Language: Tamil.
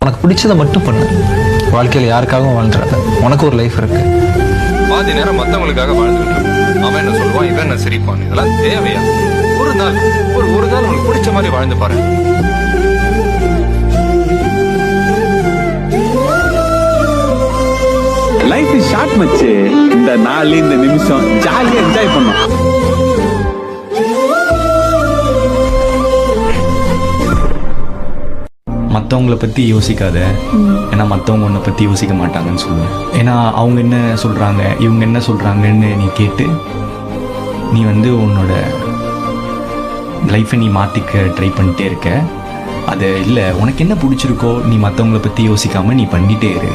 உனக்கு பிடிச்சதை மட்டும் பண்ணு. வாழ்க்கையில் யாருக்காகவும் வாழ்ந்துடாத. உனக்கு ஒரு லைஃப் இருக்கு. பாதி நேரம் மத்தவங்களுக்காக வாழ்ந்துட்டு இருப்பான். அவன் என்ன சொல்லுவான், இவன் என்ன சிரிப்பான். இதெல்லாம் தேவையா? ஒரு நாள் உனக்கு பிடிச்ச மாதிரி வாழ்ந்து பாரு. லைஃப் இஸ் ஷார்ட் மச்சு. இந்த நாள் இந்த நிமிஷம் ஜாலியா என்ஜாய் பண்ணோம். மற்றவங்கள பற்றி யோசிக்காத, ஏன்னா மற்றவங்க உன்னை பற்றி யோசிக்க மாட்டாங்கன்னு சொல்லுவேன். ஏன்னா அவங்க என்ன சொல்கிறாங்க, இவங்க என்ன சொல்கிறாங்கன்னு நீ கேட்டு நீ வந்து உன்னோட லைஃப்பை நீ மாற்றிக்க ட்ரை பண்ணிட்டே இருக்க. அது இல்லை, உனக்கு என்ன பிடிச்சிருக்கோ நீ மற்றவங்கள பற்றி யோசிக்காமல் நீ பண்ணிகிட்டே இரு.